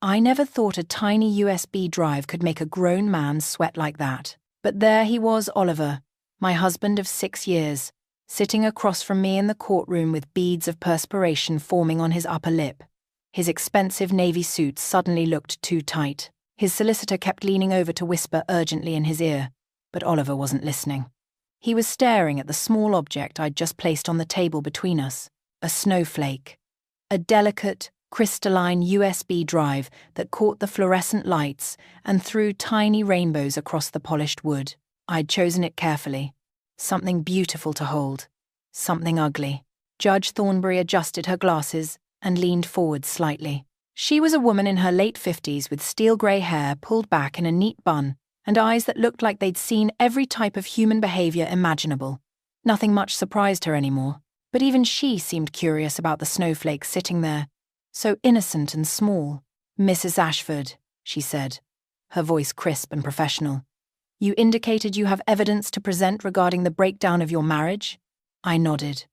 I never thought a tiny USB drive could make a grown man sweat like that. But there he was, Oliver, my husband of 6 years, sitting across from me in the courtroom with beads of perspiration forming on his upper lip. His expensive navy suit suddenly looked too tight. His solicitor kept leaning over to whisper urgently in his ear, but Oliver wasn't listening. He was staring at the small object I'd just placed on the table between us, a snowflake. A delicate, crystalline USB drive that caught the fluorescent lights and threw tiny rainbows across the polished wood. I'd chosen it carefully. Something beautiful to hold. Something ugly. Judge Thornbury adjusted her glasses and leaned forward slightly. She was a woman in her late 50s with steel-grey hair pulled back in a neat bun and eyes that looked like they'd seen every type of human behavior imaginable. Nothing much surprised her anymore, but even she seemed curious about the snowflake sitting there, so innocent and small. "Mrs. Ashford," she said, her voice crisp and professional. "You indicated you have evidence to present regarding the breakdown of your marriage?" I nodded.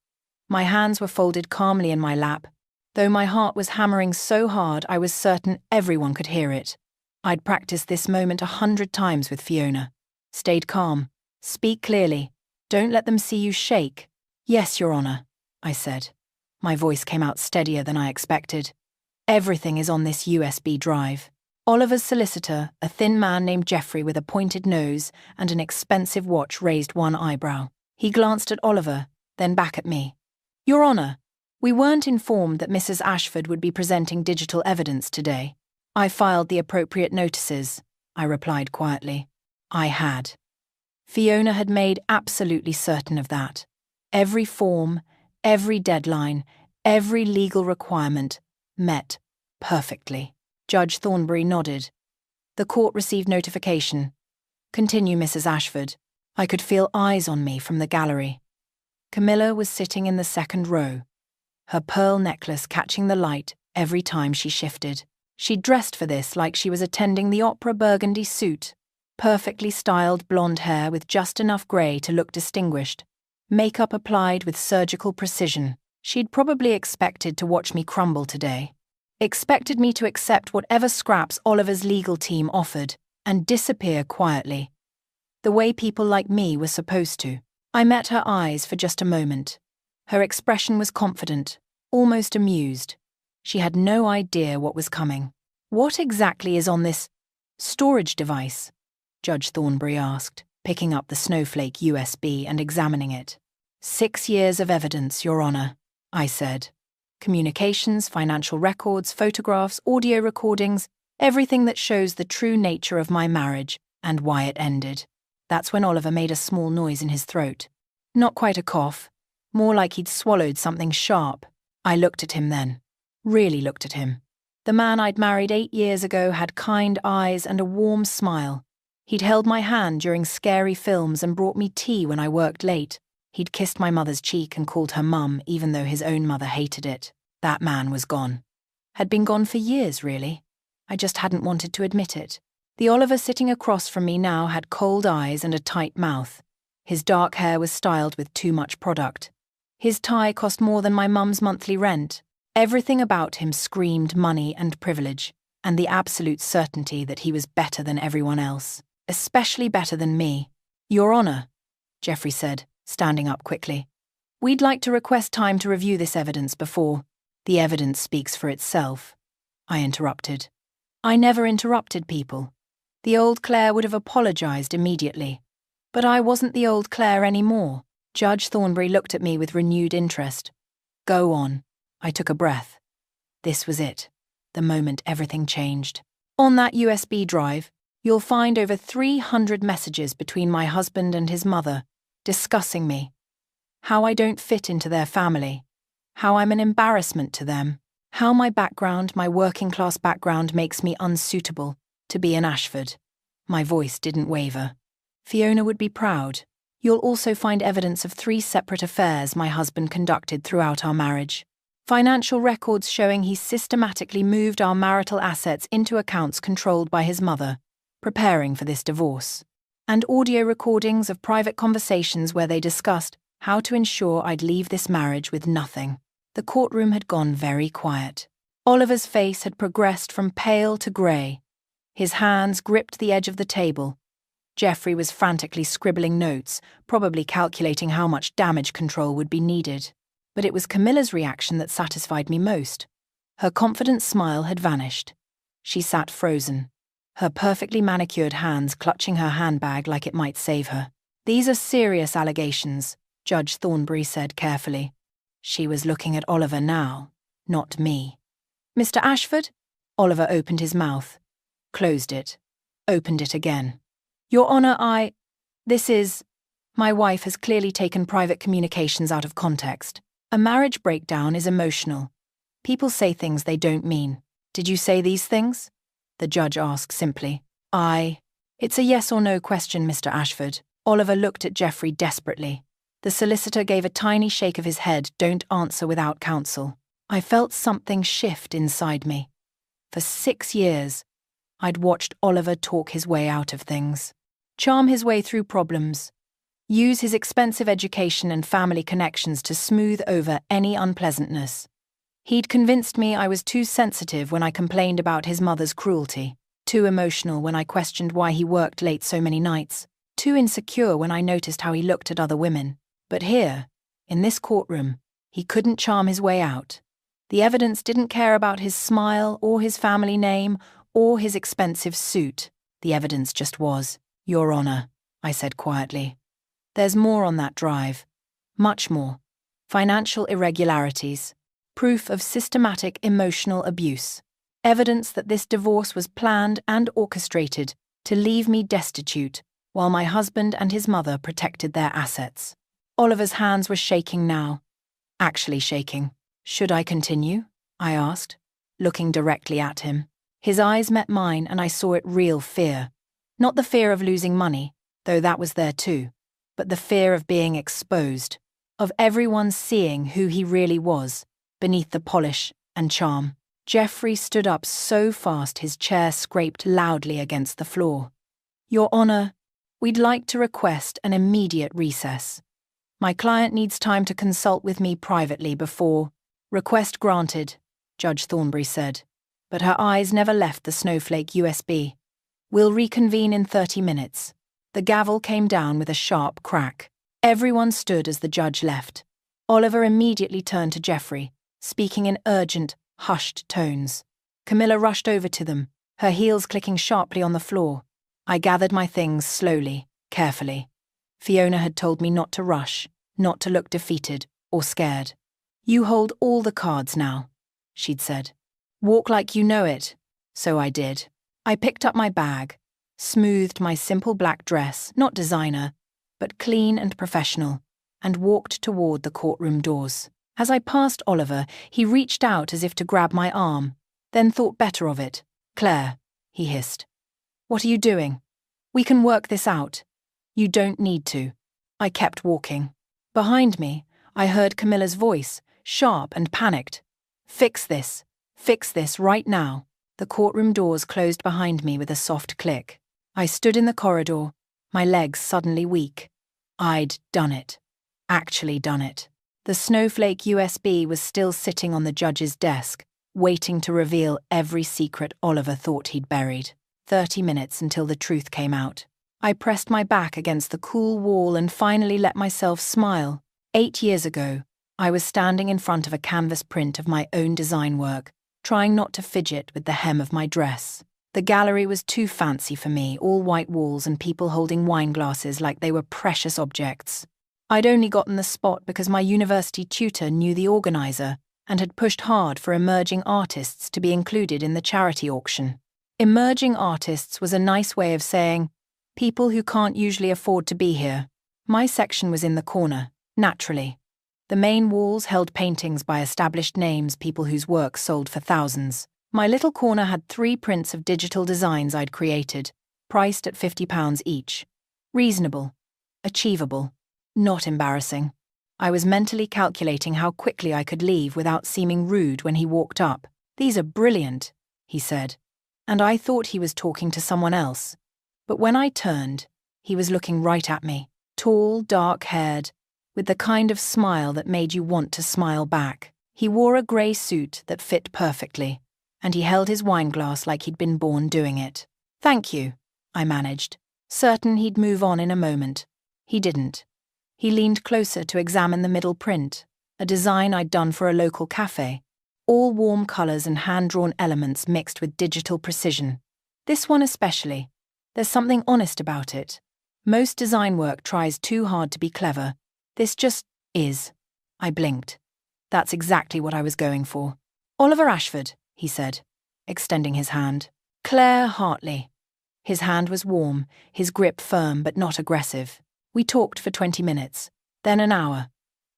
My hands were folded calmly in my lap, though my heart was hammering so hard I was certain everyone could hear it. I'd practiced this moment 100 times with Fiona. Stayed calm. Speak clearly. Don't let them see you shake. "Yes, Your Honour," I said. My voice came out steadier than I expected. "Everything is on this USB drive." Oliver's solicitor, a thin man named Jeffrey with a pointed nose and an expensive watch, raised one eyebrow. He glanced at Oliver, then back at me. "Your Honour, we weren't informed that Mrs. Ashford would be presenting digital evidence today." "I filed the appropriate notices," I replied quietly. I had. Fiona had made absolutely certain of that. Every form, every deadline, every legal requirement met perfectly. Judge Thornbury nodded. "The court received notification. Continue, Mrs. Ashford." I could feel eyes on me from the gallery. Camilla was sitting in the second row, her pearl necklace catching the light every time she shifted. She'd dressed for this like she was attending the opera burgundy suit. Perfectly styled blonde hair with just enough grey to look distinguished. Makeup applied with surgical precision. She'd probably expected to watch me crumble today. Expected me to accept whatever scraps Oliver's legal team offered and disappear quietly, the way people like me were supposed to. I met her eyes for just a moment. Her expression was confident, almost amused. She had no idea what was coming. "What exactly is on this storage device?" Judge Thornbury asked, picking up the snowflake USB and examining it. 6 years of evidence, Your Honour," I said. "Communications, financial records, photographs, audio recordings, everything that shows the true nature of my marriage and why it ended." That's when Oliver made a small noise in his throat. Not quite a cough, more like he'd swallowed something sharp. I looked at him then. Really looked at him. The man I'd married 8 years ago had kind eyes and a warm smile. He'd held my hand during scary films and brought me tea when I worked late. He'd kissed my mother's cheek and called her mum, even though his own mother hated it. That man was gone. Had been gone for years, really. I just hadn't wanted to admit it. The Oliver sitting across from me now had cold eyes and a tight mouth. His dark hair was styled with too much product. His tie cost more than my mum's monthly rent. Everything about him screamed money and privilege, and the absolute certainty that he was better than everyone else, especially better than me. "Your Honour," Jeffrey said, standing up quickly. "We'd like to request time to review this evidence before—" "The evidence speaks for itself," I interrupted. I never interrupted people. The old Claire would have apologized immediately. But I wasn't the old Claire anymore. Judge Thornbury looked at me with renewed interest. "Go on." I took a breath. This was it, the moment everything changed. "On that USB drive, you'll find over 300 messages between my husband and his mother, discussing me. How I don't fit into their family. How I'm an embarrassment to them. How my background, my working-class background, makes me unsuitable to be an Ashford." My voice didn't waver. "Fiona would be proud. You'll also find evidence of 3 separate affairs my husband conducted throughout our marriage. Financial records showing he systematically moved our marital assets into accounts controlled by his mother, preparing for this divorce. And audio recordings of private conversations where they discussed how to ensure I'd leave this marriage with nothing." The courtroom had gone very quiet. Oliver's face had progressed from pale to grey. His hands gripped the edge of the table. Jeffrey was frantically scribbling notes, probably calculating how much damage control would be needed. But it was Camilla's reaction that satisfied me most. Her confident smile had vanished. She sat frozen, her perfectly manicured hands clutching her handbag like it might save her. "These are serious allegations," Judge Thornbury said carefully. She was looking at Oliver now, not me. "Mr. Ashford?" Oliver opened his mouth, closed it, opened it again. "Your Honor, This is... My wife has clearly taken private communications out of context. A marriage breakdown is emotional. People say things they don't mean. Did you say these things?" the judge asked simply. It's a yes or no question, Mr. Ashford." Oliver looked at Jeffrey desperately. The solicitor gave a tiny shake of his head. "Don't answer without counsel." I felt something shift inside me. For 6 years, I'd watched Oliver talk his way out of things, charm his way through problems, use his expensive education and family connections to smooth over any unpleasantness. He'd convinced me I was too sensitive when I complained about his mother's cruelty, too emotional when I questioned why he worked late so many nights, too insecure when I noticed how he looked at other women. But here, in this courtroom, he couldn't charm his way out. The evidence didn't care about his smile or his family name or his expensive suit. The evidence just was. "Your Honor," I said quietly. "There's more on that drive. Much more. Financial irregularities. Proof of systematic emotional abuse. Evidence that this divorce was planned and orchestrated to leave me destitute while my husband and his mother protected their assets." Oliver's hands were shaking now. Actually shaking. "Should I continue?" I asked, looking directly at him. His eyes met mine and I saw it real fear. Not the fear of losing money, though that was there too, but the fear of being exposed, of everyone seeing who he really was, beneath the polish and charm. Jeffrey stood up so fast his chair scraped loudly against the floor. "Your Honor, we'd like to request an immediate recess. My client needs time to consult with me privately before..." "Request granted," Judge Thornbury said, but her eyes never left the Snowflake USB. "We'll reconvene in 30 minutes. The gavel came down with a sharp crack. Everyone stood as the judge left. Oliver immediately turned to Jeffrey, speaking in urgent, hushed tones. Camilla rushed over to them, her heels clicking sharply on the floor. I gathered my things slowly, carefully. Fiona had told me not to rush, not to look defeated or scared. "You hold all the cards now," she'd said. "Walk like you know it." So I did. I picked up my bag, smoothed my simple black dress, not designer, but clean and professional, and walked toward the courtroom doors. As I passed Oliver, he reached out as if to grab my arm, then thought better of it. "Claire," he hissed. "What are you doing? We can work this out." "You don't need to." I kept walking. Behind me, I heard Camilla's voice, sharp and panicked. Fix this right now." The courtroom doors closed behind me with a soft click. I stood in the corridor, my legs suddenly weak. I'd done it. Actually done it. The Snowflake USB was still sitting on the judge's desk, waiting to reveal every secret Oliver thought he'd buried. 30 minutes until the truth came out. I pressed my back against the cool wall and finally let myself smile. 8 years ago, I was standing in front of a canvas print of my own design work, trying not to fidget with the hem of my dress. The gallery was too fancy for me, all white walls and people holding wine glasses like they were precious objects. I'd only gotten the spot because my university tutor knew the organizer and had pushed hard for emerging artists to be included in the charity auction. Emerging artists was a nice way of saying, people who can't usually afford to be here. My section was in the corner, naturally. The main walls held paintings by established names, people whose work sold for thousands. My little corner had 3 prints of digital designs I'd created, priced at £50 each. Reasonable. Achievable. Not embarrassing. I was mentally calculating how quickly I could leave without seeming rude when he walked up. "These are brilliant," he said, and I thought he was talking to someone else. But when I turned, he was looking right at me, tall, dark-haired, with the kind of smile that made you want to smile back. He wore a grey suit that fit perfectly, and he held his wine glass like he'd been born doing it. "Thank you," I managed, certain he'd move on in a moment. He didn't. He leaned closer to examine the middle print, a design I'd done for a local cafe. All warm colours and hand-drawn elements mixed with digital precision. This one especially. There's something honest about it. Most design work tries too hard to be clever. This just is. I blinked. That's exactly what I was going for. "Oliver Ashford," he said, extending his hand. "Claire Hartley." His hand was warm, his grip firm but not aggressive. We talked for 20 minutes, then an hour.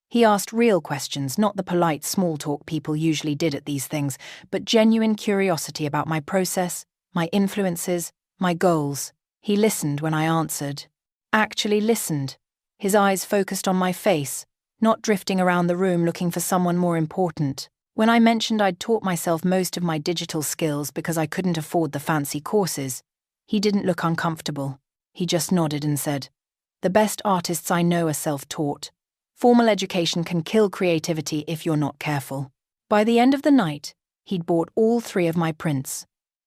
He asked real questions, not the polite small talk people usually did at these things, but genuine curiosity about my process, my influences, my goals. He listened when I answered. Actually listened. His eyes focused on my face, not drifting around the room looking for someone more important. When I mentioned I'd taught myself most of my digital skills because I couldn't afford the fancy courses, he didn't look uncomfortable. He just nodded and said, "The best artists I know are self-taught. Formal education can kill creativity if you're not careful." By the end of the night, he'd bought all 3 of my prints.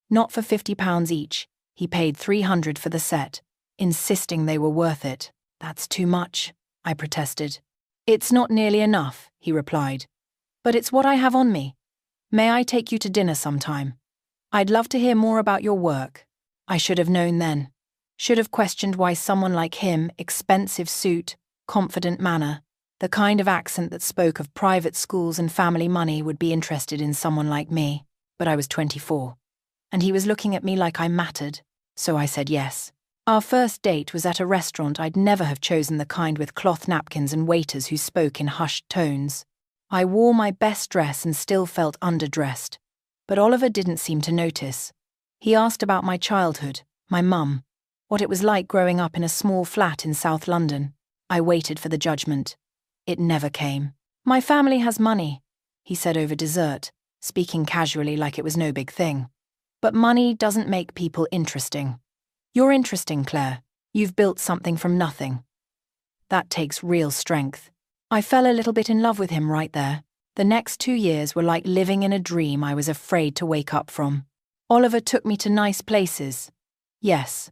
Not for £50 each, he paid $300 for the set, insisting they were worth it. "That's too much," I protested. "It's not nearly enough," he replied. "But it's what I have on me. May I take you to dinner sometime? I'd love to hear more about your work." I should have known then. Should have questioned why someone like him, expensive suit, confident manner, the kind of accent that spoke of private schools and family money would be interested in someone like me. But I was 24. And he was looking at me like I mattered, so I said yes. Our first date was at a restaurant. I'd never have chosen the kind with cloth napkins and waiters who spoke in hushed tones. I wore my best dress and still felt underdressed. But Oliver didn't seem to notice. He asked about my childhood, my mum, what it was like growing up in a small flat in South London. I waited for the judgment. It never came. "My family has money," he said over dessert, speaking casually like it was no big thing. "But money doesn't make people interesting. You're interesting, Claire. You've built something from nothing. That takes real strength." I fell a little bit in love with him right there. The next 2 years were like living in a dream I was afraid to wake up from. Oliver took me to nice places. Yes.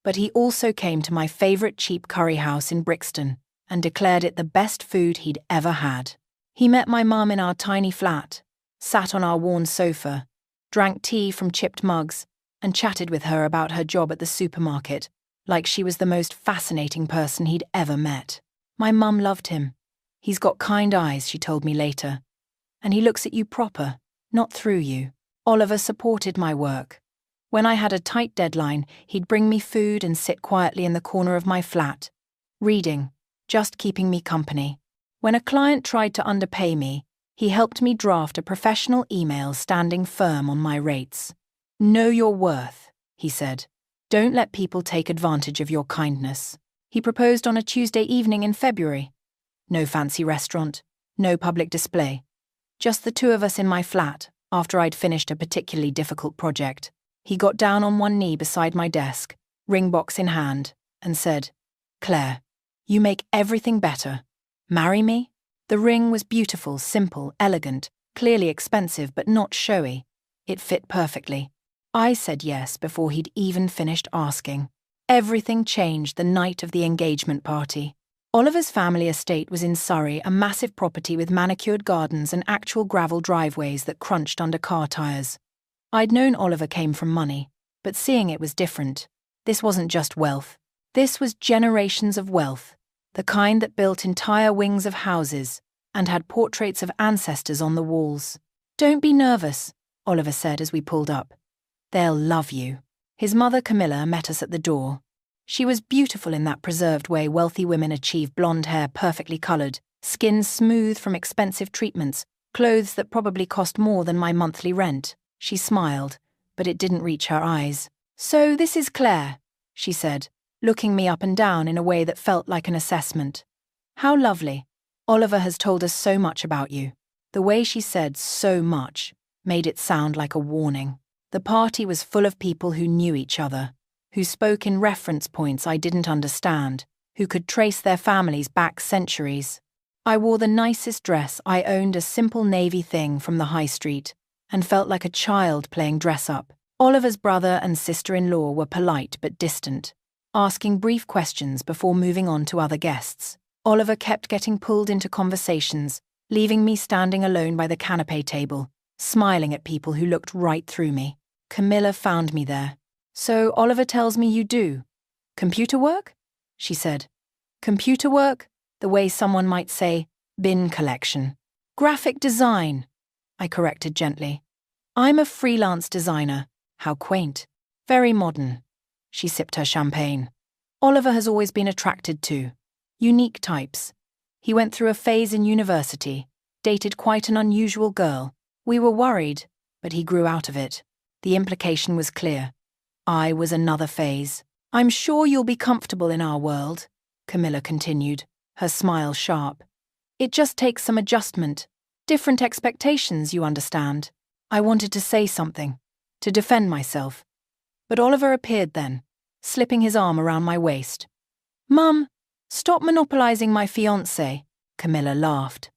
But he also came to my favourite cheap curry house in Brixton and declared it the best food he'd ever had. He met my mum in our tiny flat, sat on our worn sofa, drank tea from chipped mugs, and chatted with her about her job at the supermarket, like she was the most fascinating person he'd ever met. My mum loved him. "He's got kind eyes," she told me later. "And he looks at you proper, not through you." Oliver supported my work. When I had a tight deadline, he'd bring me food and sit quietly in the corner of my flat, reading, just keeping me company. When a client tried to underpay me, he helped me draft a professional email standing firm on my rates. "Know your worth," he said. "Don't let people take advantage of your kindness." He proposed on a Tuesday evening in February. No fancy restaurant, no public display. Just the 2 of us in my flat, after I'd finished a particularly difficult project. He got down on one knee beside my desk, ring box in hand, and said, "Claire, you make everything better. Marry me?" The ring was beautiful, simple, elegant, clearly expensive but not showy. It fit perfectly. I said yes before he'd even finished asking. Everything changed the night of the engagement party. Oliver's family estate was in Surrey, a massive property with manicured gardens and actual gravel driveways that crunched under car tyres. I'd known Oliver came from money, but seeing it was different. This wasn't just wealth. This was generations of wealth, the kind that built entire wings of houses and had portraits of ancestors on the walls. "Don't be nervous," Oliver said as we pulled up. "They'll love you." His mother, Camilla, met us at the door. She was beautiful in that preserved way wealthy women achieve: blonde hair perfectly coloured, skin smooth from expensive treatments, clothes that probably cost more than my monthly rent. She smiled, but it didn't reach her eyes. "So this is Claire," she said, looking me up and down in a way that felt like an assessment. "How lovely. Oliver has told us so much about you." The way she said "so much" made it sound like a warning. The party was full of people who knew each other, who spoke in reference points I didn't understand, who could trace their families back centuries. I wore the nicest dress. I owned a simple navy thing from the high street and felt like a child playing dress-up. Oliver's brother and sister-in-law were polite but distant, asking brief questions before moving on to other guests. Oliver kept getting pulled into conversations, leaving me standing alone by the canapé table, smiling at people who looked right through me. Camilla found me there. "So Oliver tells me you do computer work?" she said. "Computer work? The way someone might say, bin collection." "Graphic design," I corrected gently. "I'm a freelance designer." "How quaint. Very modern." She sipped her champagne. "Oliver has always been attracted to unique types. He went through a phase in university, dated quite an unusual girl. We were worried, but he grew out of it." The implication was clear. I was another phase. "I'm sure you'll be comfortable in our world," Camilla continued, her smile sharp. "It just takes some adjustment. Different expectations, you understand." I wanted to say something, to defend myself. But Oliver appeared then, slipping his arm around my waist. "Mum, stop monopolizing my fiancé," Camilla laughed.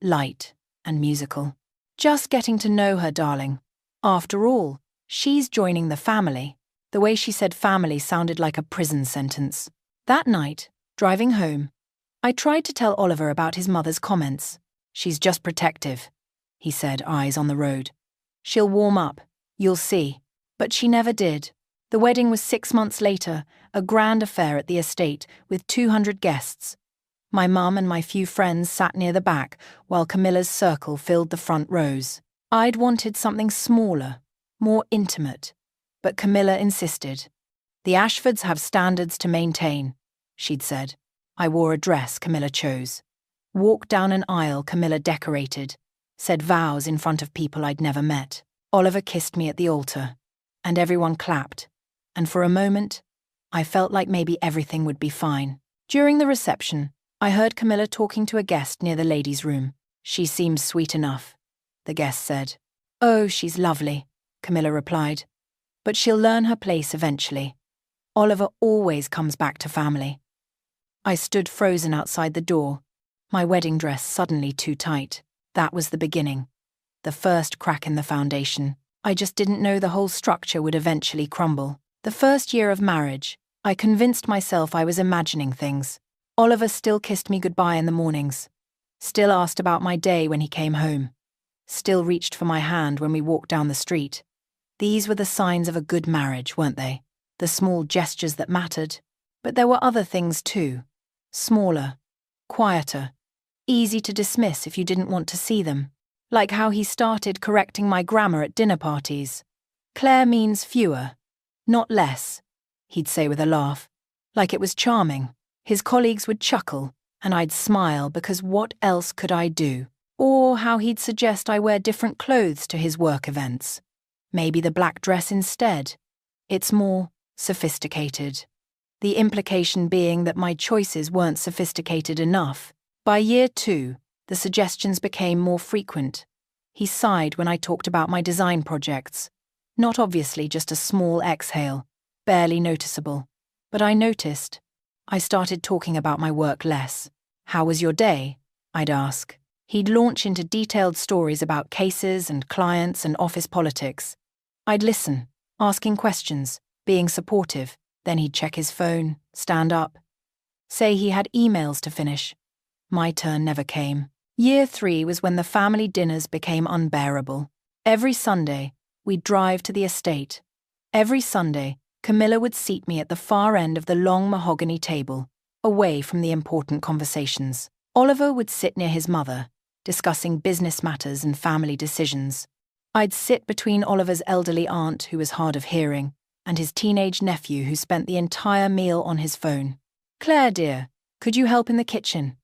Light and musical. "Just getting to know her, darling. After all, she's joining the family." The way she said family sounded like a prison sentence. That night, driving home, I tried to tell Oliver about his mother's comments. "She's just protective," he said, eyes on the road. "She'll warm up, you'll see." But she never did. The wedding was 6 months later, a grand affair at the estate with 200 guests. My mum and my few friends sat near the back, while Camilla's circle filled the front rows. I'd wanted something smaller, more intimate, but Camilla insisted. "The Ashfords have standards to maintain," she'd said. I wore a dress Camilla chose. Walked down an aisle Camilla decorated, said vows in front of people I'd never met. Oliver kissed me at the altar, and everyone clapped, and for a moment, I felt like maybe everything would be fine. During the reception, I heard Camilla talking to a guest near the ladies' room. "She seems sweet enough," the guest said. "Oh, she's lovely," Camilla replied. "But she'll learn her place eventually. Oliver always comes back to family." I stood frozen outside the door, my wedding dress suddenly too tight. That was the beginning, the first crack in the foundation. I just didn't know the whole structure would eventually crumble. The first year of marriage, I convinced myself I was imagining things. Oliver still kissed me goodbye in the mornings, still asked about my day when he came home, still reached for my hand when we walked down the street. These were the signs of a good marriage, weren't they? The small gestures that mattered. But there were other things too. Smaller, quieter, easy to dismiss if you didn't want to see them. Like how he started correcting my grammar at dinner parties. "Claire means fewer, not less," he'd say with a laugh, like it was charming. His colleagues would chuckle, and I'd smile because what else could I do? Or how he'd suggest I wear different clothes to his work events. Maybe the black dress instead. It's more sophisticated. The implication being that my choices weren't sophisticated enough. By year 2, the suggestions became more frequent. He sighed when I talked about my design projects. Not obviously just a small exhale, barely noticeable. But I noticed. I started talking about my work less. "How was your day?" I'd ask. He'd launch into detailed stories about cases and clients and office politics. I'd listen, asking questions, being supportive. Then he'd check his phone, stand up, say he had emails to finish. My turn never came. Year 3 was when the family dinners became unbearable. Every Sunday, we'd drive to the estate. Every Sunday, Camilla would seat me at the far end of the long mahogany table, away from the important conversations. Oliver would sit near his mother, discussing business matters and family decisions. I'd sit between Oliver's elderly aunt, who was hard of hearing, and his teenage nephew, who spent the entire meal on his phone. "Claire, dear, could you help in the kitchen?"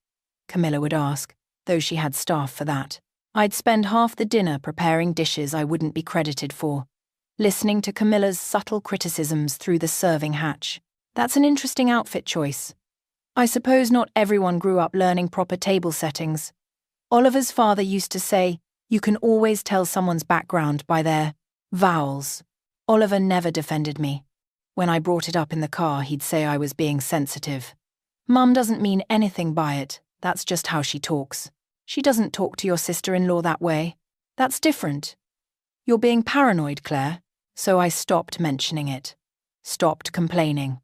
Camilla would ask, though she had staff for that. I'd spend half the dinner preparing dishes I wouldn't be credited for, listening to Camilla's subtle criticisms through the serving hatch. "That's an interesting outfit choice. I suppose not everyone grew up learning proper table settings. Oliver's father used to say, you can always tell someone's background by their vowels." Oliver never defended me. When I brought it up in the car, he'd say I was being sensitive. "Mum doesn't mean anything by it, That's just how she talks. She doesn't talk to your sister-in-law that way. That's different. You're being paranoid, Claire. So I stopped mentioning it. Stopped complaining.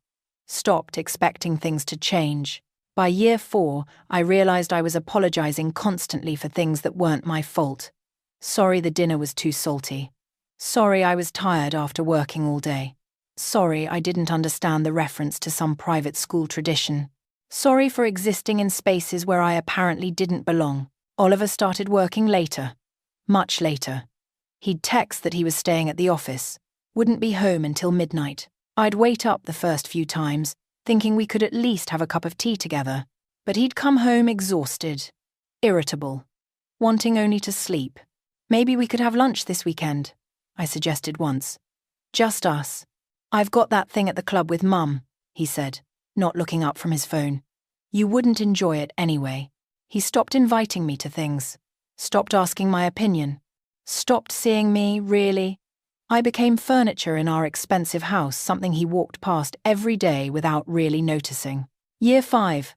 Stopped expecting things to change. By year 4, I realized I was apologizing constantly for things that weren't my fault. Sorry the dinner was too salty. Sorry I was tired after working all day. Sorry I didn't understand the reference to some private school tradition. Sorry for existing in spaces where I apparently didn't belong. Oliver started working later. Much later. He'd text that he was staying at the office. Wouldn't be home until midnight. I'd wait up the first few times, thinking we could at least have a cup of tea together. But he'd come home exhausted. Irritable. Wanting only to sleep. Maybe we could have lunch this weekend, I suggested once. Just us. I've got that thing at the club with Mum, he said, not looking up from his phone. You wouldn't enjoy it anyway. He stopped inviting me to things. Stopped asking my opinion. Stopped seeing me, really. I became furniture in our expensive house, something he walked past every day without really noticing. Year 5.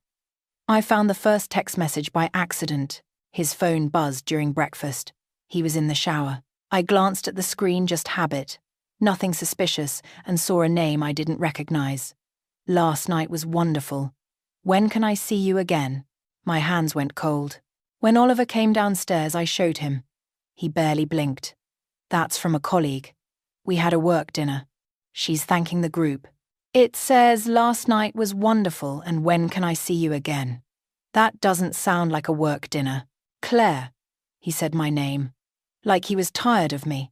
I found the first text message by accident. His phone buzzed during breakfast. He was in the shower. I glanced at the screen, just habit. Nothing suspicious, and saw a name I didn't recognize. Last night was wonderful. When can I see you again? My hands went cold. When Oliver came downstairs, I showed him. He barely blinked. That's from a colleague. We had a work dinner. She's thanking the group. It says, last night was wonderful and when can I see you again? That doesn't sound like a work dinner. Claire. He said my name. Like he was tired of me.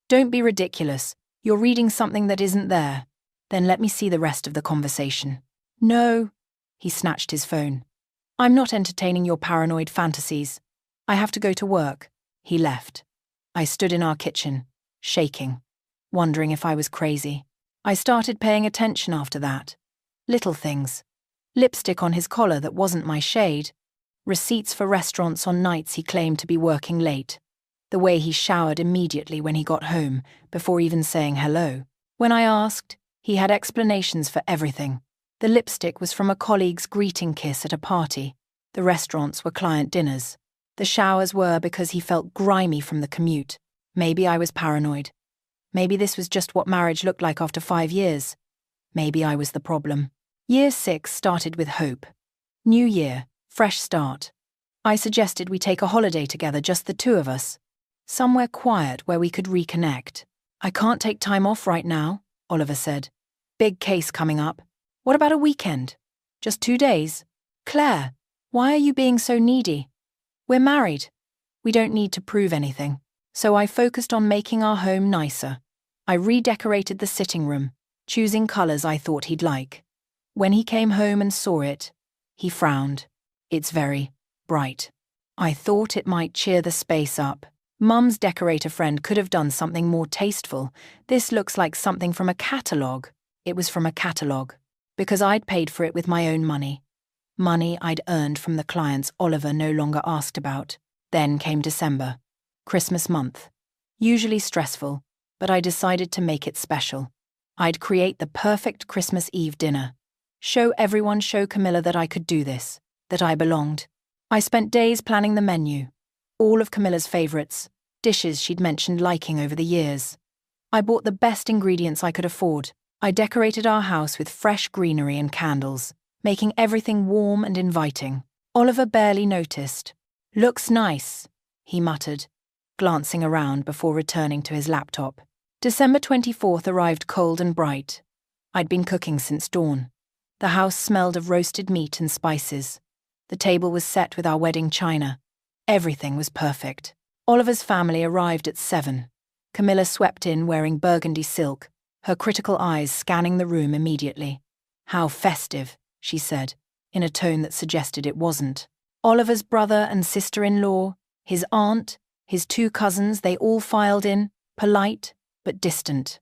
Don't be ridiculous. You're reading something that isn't there. Then let me see the rest of the conversation. No. He snatched his phone. I'm not entertaining your paranoid fantasies. I have to go to work. He left. I stood in our kitchen, shaking. Wondering if I was crazy. I started paying attention after that. Little things. Lipstick on his collar that wasn't my shade. Receipts for restaurants on nights he claimed to be working late. The way he showered immediately when he got home, before even saying hello. When I asked, he had explanations for everything. The lipstick was from a colleague's greeting kiss at a party. The restaurants were client dinners. The showers were because he felt grimy from the commute. Maybe I was paranoid. Maybe this was just what marriage looked like after 5 years. Maybe I was the problem. Year 6 started with hope. New year, fresh start. I suggested we take a holiday together, just the two of us. Somewhere quiet where we could reconnect. I can't take time off right now, Oliver said. Big case coming up. What about a weekend? Just 2 days? Claire, why are you being so needy? We're married. We don't need to prove anything. So I focused on making our home nicer. I redecorated the sitting room, choosing colours I thought he'd like. When he came home and saw it, he frowned. It's very bright. I thought it might cheer the space up. Mum's decorator friend could have done something more tasteful. This looks like something from a catalogue. It was from a catalogue. Because I'd paid for it with my own money. Money I'd earned from the clients Oliver no longer asked about. Then came December. Christmas month. Usually stressful, but I decided to make it special. I'd create the perfect Christmas Eve dinner. Show Camilla that I could do this, that I belonged. I spent days planning the menu. All of Camilla's favourites, dishes she'd mentioned liking over the years. I bought the best ingredients I could afford. I decorated our house with fresh greenery and candles, making everything warm and inviting. Oliver barely noticed. Looks nice, he muttered, glancing around before returning to his laptop. December 24th arrived cold and bright. I'd been cooking since dawn. The house smelled of roasted meat and spices. The table was set with our wedding china. Everything was perfect. Oliver's family arrived at 7. Camilla swept in wearing burgundy silk, her critical eyes scanning the room immediately. How festive, she said, in a tone that suggested it wasn't. Oliver's brother and sister-in-law, his aunt, his 2 cousins, they all filed in, polite but distant.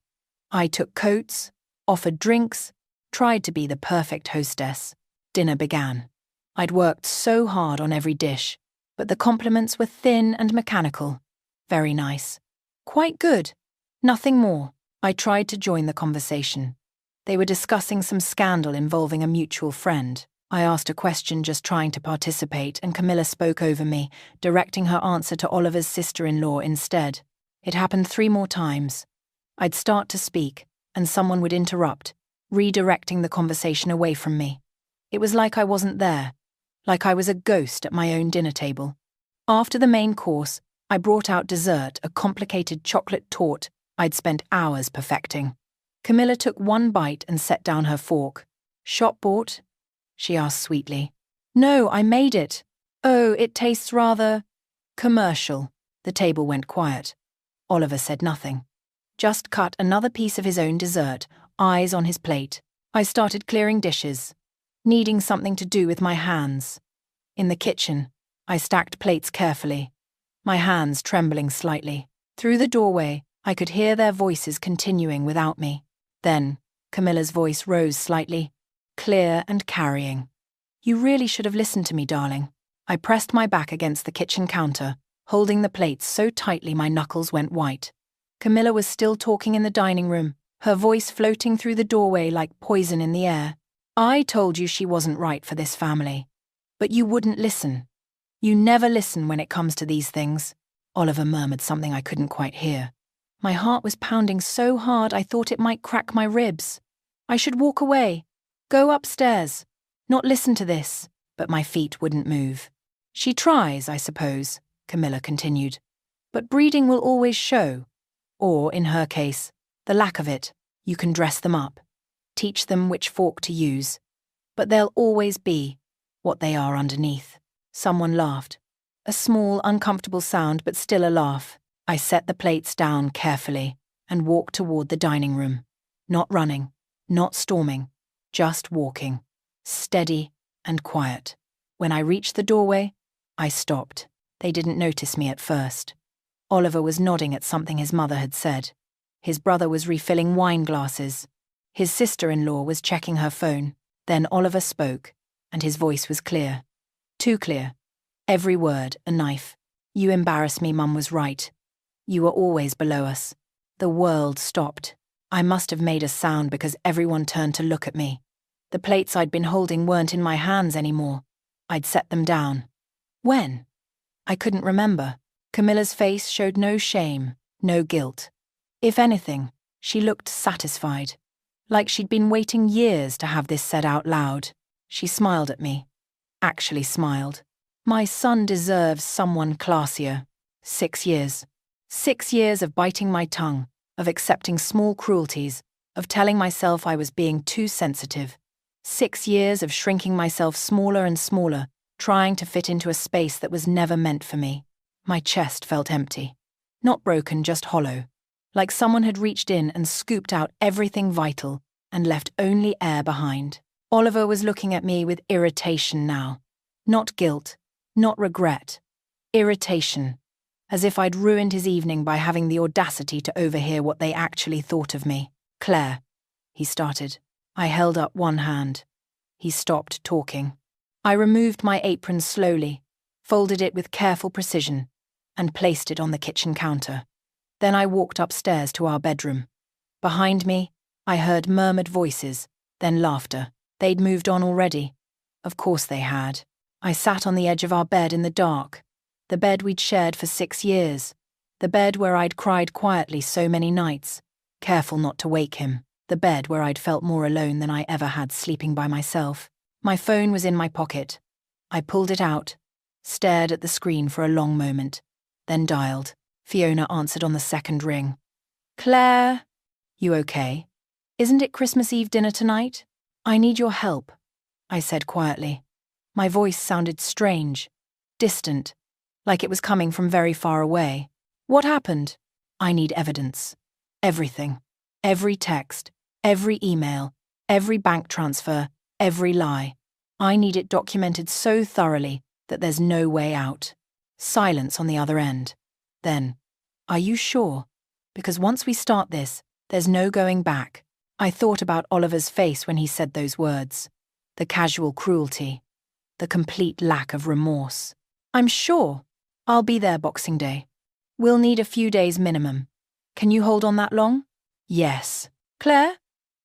I took coats, offered drinks, tried to be the perfect hostess. Dinner began. I'd worked so hard on every dish, but the compliments were thin and mechanical. Very nice. Quite good. Nothing more. I tried to join the conversation. They were discussing some scandal involving a mutual friend. I asked a question just trying to participate, and Camilla spoke over me, directing her answer to Oliver's sister-in-law instead. It happened 3 more times. I'd start to speak, and someone would interrupt, redirecting the conversation away from me. It was like I wasn't there, like I was a ghost at my own dinner table. After the main course, I brought out dessert, a complicated chocolate torte I'd spent hours perfecting. Camilla took 1 bite and set down her fork. "Shop bought?" she asked sweetly. "No, I made it." "Oh, it tastes rather commercial." The table went quiet. Oliver said nothing. Just cut another piece of his own dessert, eyes on his plate. I started clearing dishes, needing something to do with my hands. In the kitchen, I stacked plates carefully, my hands trembling slightly. Through the doorway, I could hear their voices continuing without me. Then, Camilla's voice rose slightly, clear and carrying. "You really should have listened to me, darling." I pressed my back against the kitchen counter, holding the plates so tightly my knuckles went white. Camilla was still talking in the dining room, her voice floating through the doorway like poison in the air. "I told you she wasn't right for this family. But you wouldn't listen. You never listen when it comes to these things." Oliver murmured something I couldn't quite hear. My heart was pounding so hard I thought it might crack my ribs. I should walk away, go upstairs, not listen to this, but my feet wouldn't move. "She tries, I suppose," Camilla continued. "But breeding will always show. Or, in her case, the lack of it. You can dress them up, teach them which fork to use. But they'll always be what they are underneath." Someone laughed. A small, uncomfortable sound, but still a laugh. I set the plates down carefully and walked toward the dining room. Not running, not storming, just walking. Steady and quiet. When I reached the doorway, I stopped. They didn't notice me at first. Oliver was nodding at something his mother had said. His brother was refilling wine glasses. His sister-in-law was checking her phone. Then Oliver spoke, and his voice was clear. Too clear. Every word a knife. "You embarrass me, Mum was right. You were always below us." The world stopped. I must have made a sound because everyone turned to look at me. The plates I'd been holding weren't in my hands anymore. I'd set them down. When? I couldn't remember. Camilla's face showed no shame, no guilt. If anything, she looked satisfied, like she'd been waiting years to have this said out loud. She smiled at me. Actually smiled. "My son deserves someone classier." 6 years. 6 years of biting my tongue, of accepting small cruelties, of telling myself I was being too sensitive. 6 years of shrinking myself smaller and smaller, trying to fit into a space that was never meant for me. My chest felt empty. Not broken, just hollow. Like someone had reached in and scooped out everything vital and left only air behind. Oliver was looking at me with irritation now. Not guilt, not regret. Irritation. As if I'd ruined his evening by having the audacity to overhear what they actually thought of me. "Claire," he started. I held up one hand. He stopped talking. I removed my apron slowly, folded it with careful precision, and placed it on the kitchen counter. Then I walked upstairs to our bedroom. Behind me, I heard murmured voices, then laughter. They'd moved on already. Of course they had. I sat on the edge of our bed in the dark. The bed we'd shared for 6 years. The bed where I'd cried quietly so many nights, careful not to wake him. The bed where I'd felt more alone than I ever had sleeping by myself. My phone was in my pocket. I pulled it out, stared at the screen for a long moment, then dialed. Fiona answered on the second ring. "Claire, you okay? Isn't it Christmas Eve dinner tonight? I need your help," I said quietly. My voice sounded strange, distant, like it was coming from very far away. "What happened?" "I need evidence. Everything. Every text, every email, every bank transfer, every lie. I need it documented so thoroughly that there's no way out." Silence on the other end. Then, "Are you sure? Because once we start this, there's no going back." I thought about Oliver's face when he said those words. The casual cruelty. The complete lack of remorse. "I'm sure. I'll be there Boxing Day. We'll need a few days minimum. Can you hold on that long?" "Yes." "Claire,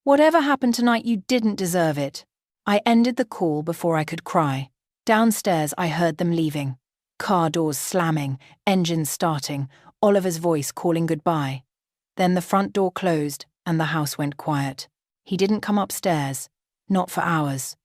whatever happened tonight, you didn't deserve it. I ended the call before I could cry. Downstairs, I heard them leaving. Car doors slamming, engines starting, Oliver's voice calling goodbye. Then the front door closed and the house went quiet. He didn't come upstairs, not for hours.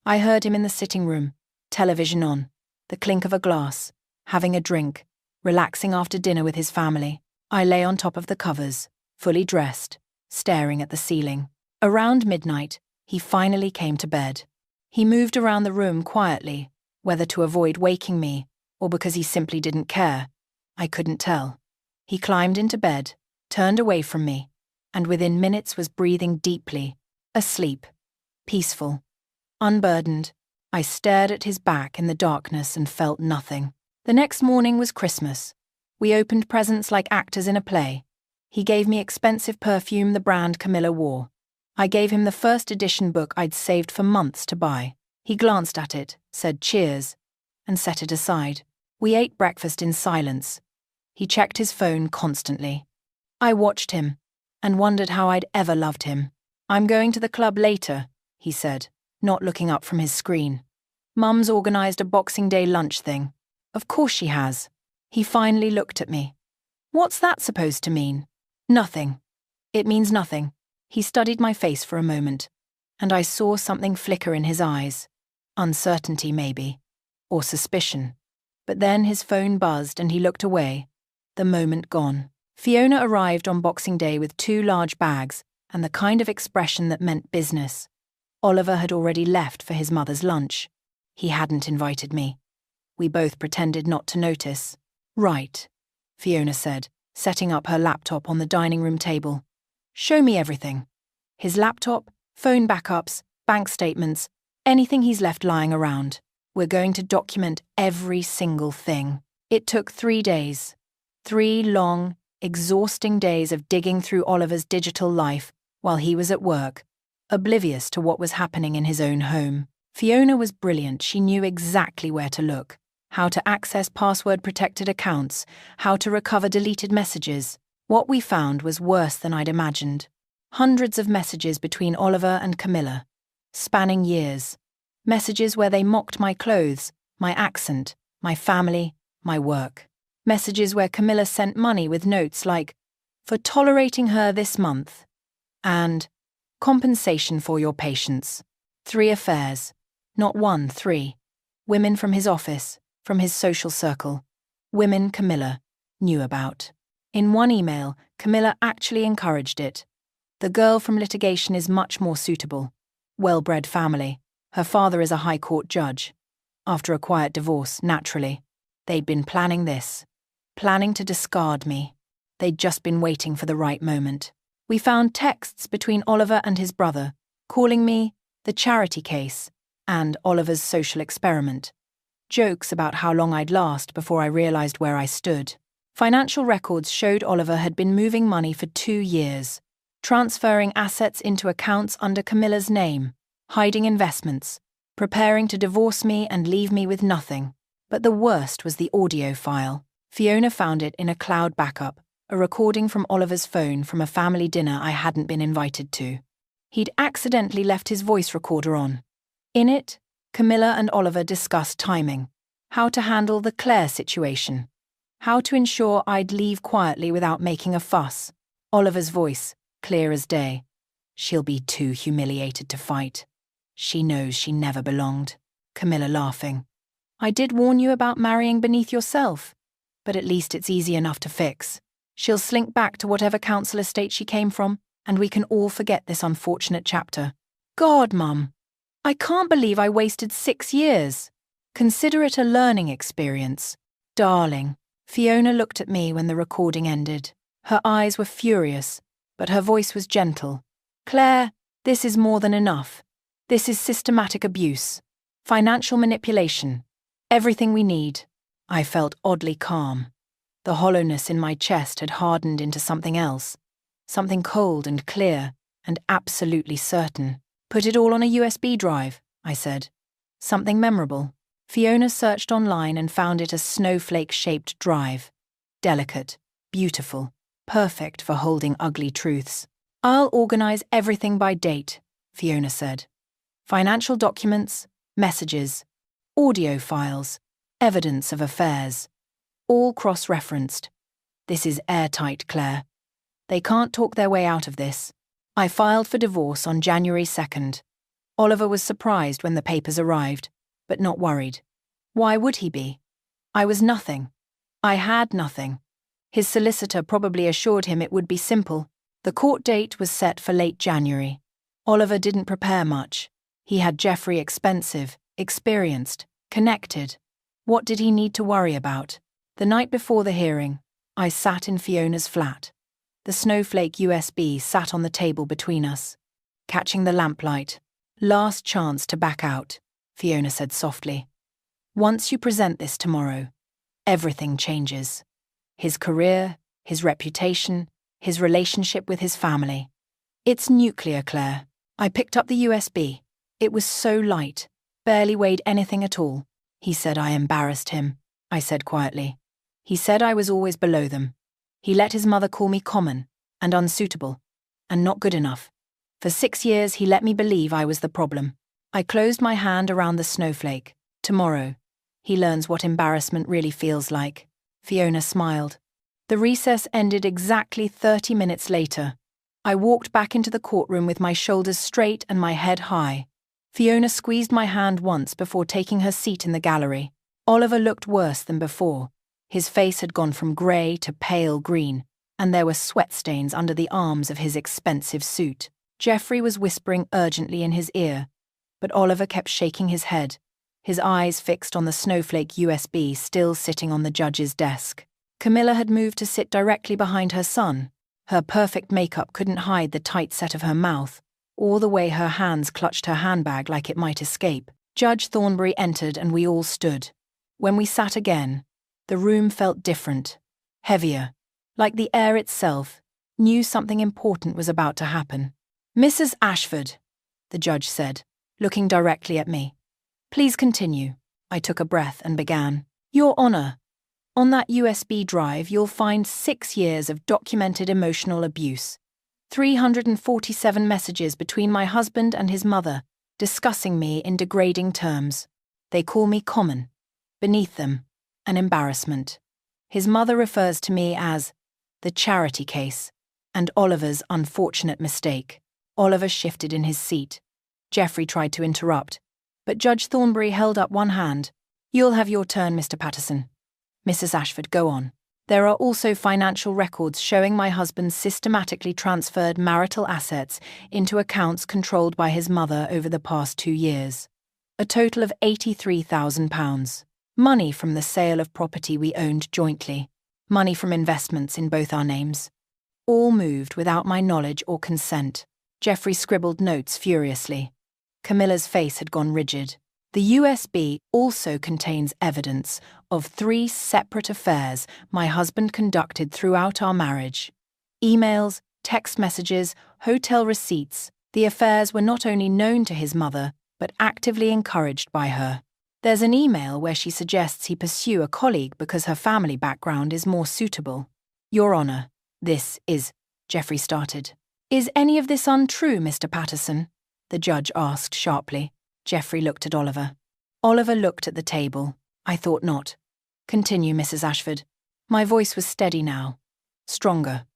I heard him in the sitting room, television on, the clink of a glass, having a drink, relaxing after dinner with his family. I lay on top of the covers, fully dressed, staring at the ceiling. Around midnight, he finally came to bed. He moved around the room quietly, whether to avoid waking me or because he simply didn't care. I couldn't tell. He climbed into bed, turned away from me, and within minutes was breathing deeply, asleep, peaceful, unburdened. I stared at his back in the darkness and felt nothing. The next morning was Christmas. We opened presents like actors in a play. He gave me expensive perfume the brand Camilla wore. I gave him the first edition book I'd saved for months to buy. He glanced at it, said cheers, and set it aside. We ate breakfast in silence. He checked his phone constantly. I watched him, and wondered how I'd ever loved him. "I'm going to the club later," he said, not looking up from his screen. "Mum's organised a Boxing Day lunch thing." "Of course she has." He finally looked at me. "What's that supposed to mean?" "Nothing. It means nothing." He studied my face for a moment, and I saw something flicker in his eyes. Uncertainty, maybe, or suspicion. But then his phone buzzed and he looked away, the moment gone. Fiona arrived on Boxing Day with 2 large bags and the kind of expression that meant business. Oliver had already left for his mother's lunch. He hadn't invited me. We both pretended not to notice. "Right," Fiona said, setting up her laptop on the dining room table. "Show me everything. His laptop, phone backups, bank statements, anything he's left lying around. We're going to document every single thing." It took 3 days. 3 long, exhausting days of digging through Oliver's digital life while he was at work, oblivious to what was happening in his own home. Fiona was brilliant. She knew exactly where to look, how to access password-protected accounts, how to recover deleted messages. What we found was worse than I'd imagined. Hundreds of messages between Oliver and Camilla, spanning years. Messages where they mocked my clothes, my accent, my family, my work. Messages where Camilla sent money with notes like, "For tolerating her this month," and "Compensation for your patience." 3 affairs. Not 1, 3. Women from his office, from his social circle. Women Camilla knew about. In one email, Camilla actually encouraged it. "The girl from litigation is much more suitable. Well-bred family. Her father is a high court judge." After a quiet divorce, naturally. They'd been planning this. Planning to discard me. They'd just been waiting for the right moment. We found texts between Oliver and his brother, calling me the charity case and Oliver's social experiment. Jokes about how long I'd last before I realised where I stood. Financial records showed Oliver had been moving money for 2 years, transferring assets into accounts under Camilla's name, hiding investments, preparing to divorce me and leave me with nothing. But the worst was the audio file. Fiona found it in a cloud backup, a recording from Oliver's phone from a family dinner I hadn't been invited to. He'd accidentally left his voice recorder on. In it, Camilla and Oliver discussed timing, how to handle the Claire situation, how to ensure I'd leave quietly without making a fuss. Oliver's voice, clear as day. "She'll be too humiliated to fight. She knows she never belonged." Camilla laughing. "I did warn you about marrying beneath yourself, but at least it's easy enough to fix. She'll slink back to whatever council estate she came from, and we can all forget this unfortunate chapter." "God, Mum, I can't believe I wasted 6 years. Consider it a learning experience." "Darling." Fiona looked at me when the recording ended. Her eyes were furious, but her voice was gentle. "Claire, this is more than enough. This is systematic abuse, financial manipulation, everything we need." I felt oddly calm. The hollowness in my chest had hardened into something else, something cold and clear and absolutely certain. "Put it all on a USB drive," I said. "Something memorable." Fiona searched online and found it a snowflake-shaped drive. Delicate, beautiful, perfect for holding ugly truths. "I'll organise everything by date," Fiona said. Financial documents, messages, audio files, evidence of affairs. All cross-referenced. This is airtight, Claire. They can't talk their way out of this. I filed for divorce on January 2nd. Oliver was surprised when the papers arrived, but not worried. Why would he be? I was nothing. I had nothing. His solicitor probably assured him it would be simple. The court date was set for late January. Oliver didn't prepare much. He had Jeffrey expensive, experienced, connected. What did he need to worry about? The night before the hearing, I sat in Fiona's flat. The Snowflake USB sat on the table between us. Catching the lamplight. Last chance to back out, Fiona said softly. Once you present this tomorrow, everything changes. His career, his reputation, his relationship with his family. It's nuclear, Claire. I picked up the USB. It was so light, barely weighed anything at all. He said I embarrassed him, I said quietly. He said I was always below them. He let his mother call me common and unsuitable and not good enough. For 6 years he let me believe I was the problem. I closed my hand around the snowflake. Tomorrow, he learns what embarrassment really feels like. Fiona smiled. The recess ended exactly 30 minutes later. I walked back into the courtroom with my shoulders straight and my head high. Fiona squeezed my hand once before taking her seat in the gallery. Oliver looked worse than before. His face had gone from grey to pale green, and there were sweat stains under the arms of his expensive suit. Jeffrey was whispering urgently in his ear, but Oliver kept shaking his head, his eyes fixed on the Snowflake USB still sitting on the judge's desk. Camilla had moved to sit directly behind her son. Her perfect makeup couldn't hide the tight set of her mouth, or the way her hands clutched her handbag like it might escape. Judge Thornbury entered and we all stood. When we sat again, the room felt different, heavier, like the air itself knew something important was about to happen. Mrs. Ashford, the judge said, looking directly at me. Please continue. I took a breath and began. Your Honor, on that USB drive you'll find 6 years of documented emotional abuse, 347 messages between my husband and his mother, discussing me in degrading terms. They call me common. Beneath them, an embarrassment. His mother refers to me as the charity case and Oliver's unfortunate mistake. Oliver shifted in his seat. Jeffrey tried to interrupt, but Judge Thornbury held up one hand. You'll have your turn, Mr. Patterson. Mrs. Ashford, go on. There are also financial records showing my husband systematically transferred marital assets into accounts controlled by his mother over the past 2 years. A total of £83,000. Money from the sale of property we owned jointly. Money from investments in both our names. All moved without my knowledge or consent. Jeffrey scribbled notes furiously. Camilla's face had gone rigid. The USB also contains evidence of 3 separate affairs my husband conducted throughout our marriage. Emails, text messages, hotel receipts. The affairs were not only known to his mother, but actively encouraged by her. There's an email where she suggests he pursue a colleague because her family background is more suitable. Your Honor, this is... Jeffrey started. Is any of this untrue, Mr. Patterson? The judge asked sharply. Jeffrey looked at Oliver. Oliver looked at the table. I thought not. Continue, Mrs. Ashford. My voice was steady now. Stronger.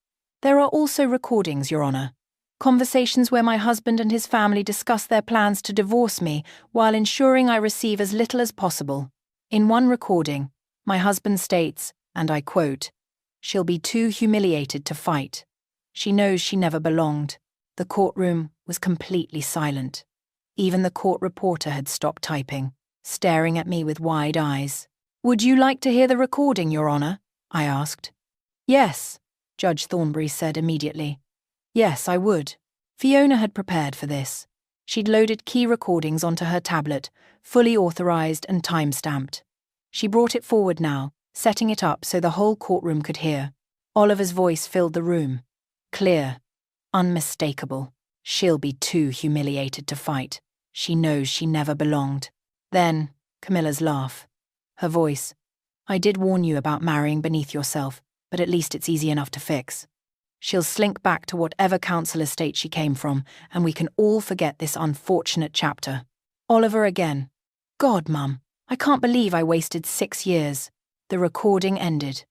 There are also recordings, Your Honor. Conversations where my husband and his family discuss their plans to divorce me while ensuring I receive as little as possible. In one recording, my husband states, and I quote, "She'll be too humiliated to fight. She knows she never belonged." The courtroom was completely silent. Even the court reporter had stopped typing, staring at me with wide eyes. Would you like to hear the recording, Your Honor? I asked. Yes, Judge Thornbury said immediately. Yes, I would. Fiona had prepared for this. She'd loaded key recordings onto her tablet, fully authorized and time-stamped. She brought it forward now, setting it up so the whole courtroom could hear. Oliver's voice filled the room. Clear. Unmistakable. She'll be too humiliated to fight. She knows she never belonged. Then, Camilla's laugh. Her voice. I did warn you about marrying beneath yourself, but at least it's easy enough to fix. She'll slink back to whatever council estate she came from, and we can all forget this unfortunate chapter. Oliver again. God, Mum, I can't believe I wasted 6 years. The recording ended.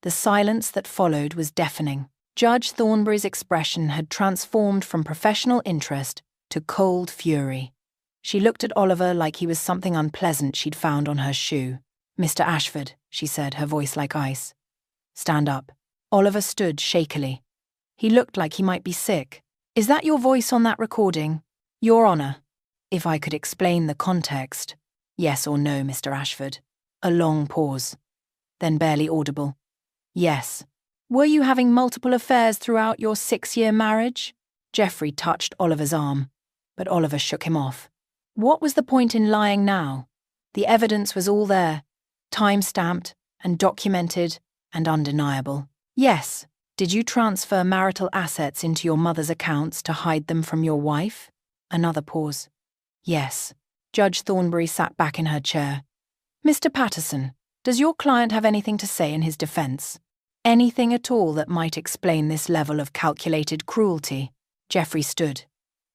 The silence that followed was deafening. Judge Thornbury's expression had transformed from professional interest to cold fury. She looked at Oliver like he was something unpleasant she'd found on her shoe. Mr. Ashford, she said, her voice like ice. Stand up. Oliver stood shakily. He looked like he might be sick. Is that your voice on that recording? Your Honour. If I could explain the context. Yes or no, Mr. Ashford. A long pause. Then barely audible. Yes. Were you having multiple affairs throughout your 6-year marriage? Geoffrey touched Oliver's arm, but Oliver shook him off. What was the point in lying now? The evidence was all there, time-stamped and documented and undeniable. Yes. Did you transfer marital assets into your mother's accounts to hide them from your wife? Another pause. Yes. Judge Thornbury sat back in her chair. Mr. Patterson, does your client have anything to say in his defence? Anything at all that might explain this level of calculated cruelty? Geoffrey stood.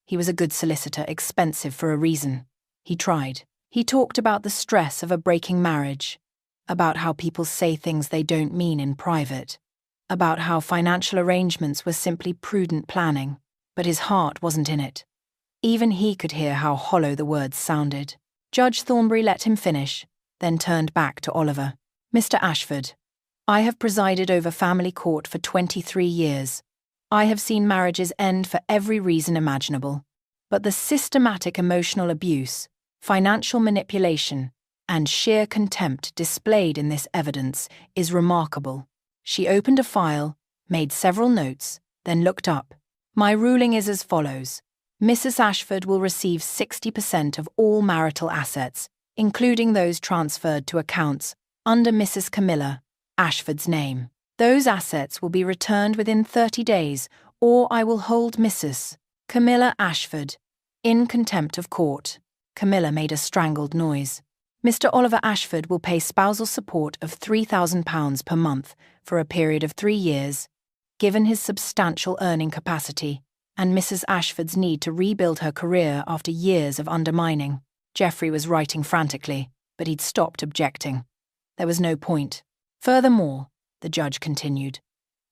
He was a good solicitor, expensive for a reason. He tried. He talked about the stress of a breaking marriage, about how people say things they don't mean in private, about how financial arrangements were simply prudent planning, but his heart wasn't in it. Even he could hear how hollow the words sounded. Judge Thornbury let him finish, then turned back to Oliver. Mr. Ashford, I have presided over family court for 23 years. I have seen marriages end for every reason imaginable. But the systematic emotional abuse, financial manipulation, and sheer contempt displayed in this evidence is remarkable. She opened a file, made several notes, then looked up. My ruling is as follows. Mrs. Ashford will receive 60% of all marital assets, including those transferred to accounts under Mrs. Camilla Ashford's name. Those assets will be returned within 30 days, or I will hold Mrs. Camilla Ashford in contempt of court. Camilla made a strangled noise. Mr. Oliver Ashford will pay spousal support of £3,000 per month for a period of 3 years, given his substantial earning capacity and Mrs. Ashford's need to rebuild her career after years of undermining. Geoffrey was writing frantically, but he'd stopped objecting. There was no point. Furthermore, the judge continued,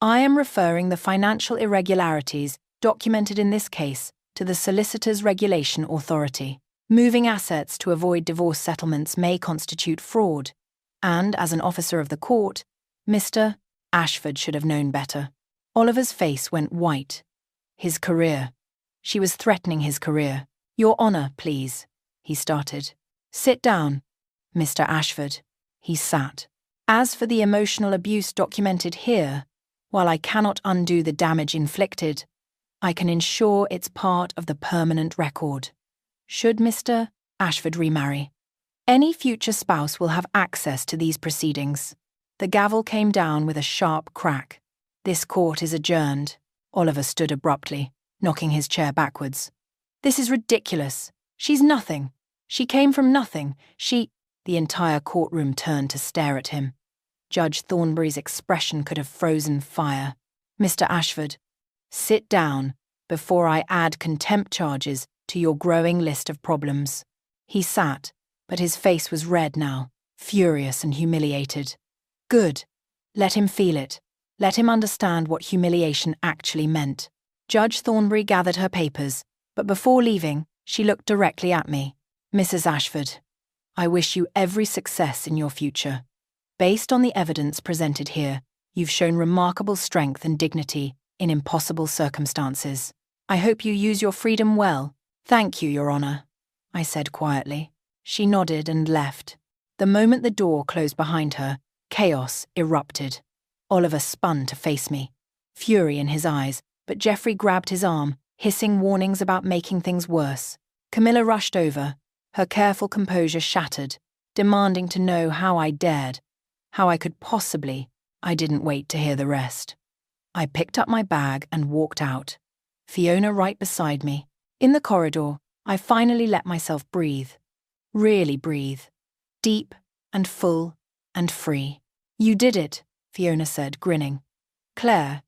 I am referring the financial irregularities documented in this case to the Solicitors Regulation Authority. Moving assets to avoid divorce settlements may constitute fraud, and as an officer of the court, Mr. Ashford should have known better. Oliver's face went white. His career. She was threatening his career. Your Honour, please, he started. Sit down, Mr. Ashford. He sat. As for the emotional abuse documented here, while I cannot undo the damage inflicted, I can ensure it's part of the permanent record. Should Mr. Ashford remarry, any future spouse will have access to these proceedings. The gavel came down with a sharp crack. This court is adjourned. Oliver stood abruptly, knocking his chair backwards. This is ridiculous. She's nothing. She came from nothing. The entire courtroom turned to stare at him. Judge Thornbury's expression could have frozen fire. Mr. Ashford, sit down before I add contempt charges to your growing list of problems. He sat, but his face was red now, furious and humiliated. Good. Let him feel it. Let him understand what humiliation actually meant. Judge Thornbury gathered her papers, but before leaving, she looked directly at me. Mrs. Ashford, I wish you every success in your future. Based on the evidence presented here, you've shown remarkable strength and dignity in impossible circumstances. I hope you use your freedom well. Thank you, Your Honour, I said quietly. She nodded and left. The moment the door closed behind her, chaos erupted. Oliver spun to face me, fury in his eyes, but Geoffrey grabbed his arm, hissing warnings about making things worse. Camilla rushed over, her careful composure shattered, demanding to know how I dared, how I could possibly. I didn't wait to hear the rest. I picked up my bag and walked out, Fiona right beside me. In the corridor, I finally let myself breathe. Really breathe. Deep and full and free. You did it, Fiona said, grinning. Claire,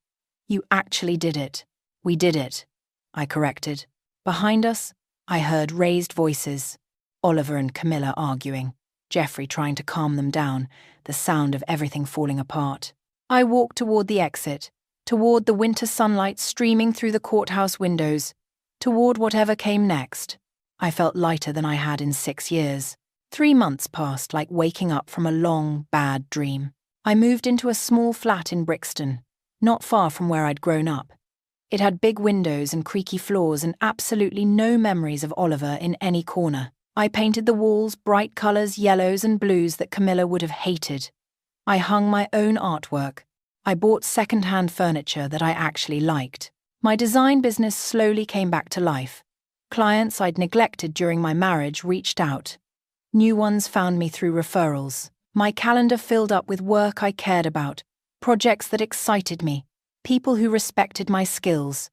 You actually did it. We did it, I corrected. Behind us, I heard raised voices. Oliver and Camilla arguing, Jeffrey trying to calm them down, the sound of everything falling apart. I walked toward the exit, toward the winter sunlight streaming through the courthouse windows, toward whatever came next. I felt lighter than I had in 6 years. 3 months passed like waking up from a long, bad dream. I moved into a small flat in Brixton, not far from where I'd grown up. It had big windows and creaky floors and absolutely no memories of Oliver in any corner. I painted the walls bright colours, yellows and blues that Camilla would have hated. I hung my own artwork. I bought second-hand furniture that I actually liked. My design business slowly came back to life. Clients I'd neglected during my marriage reached out. New ones found me through referrals. My calendar filled up with work I cared about, projects that excited me, people who respected my skills.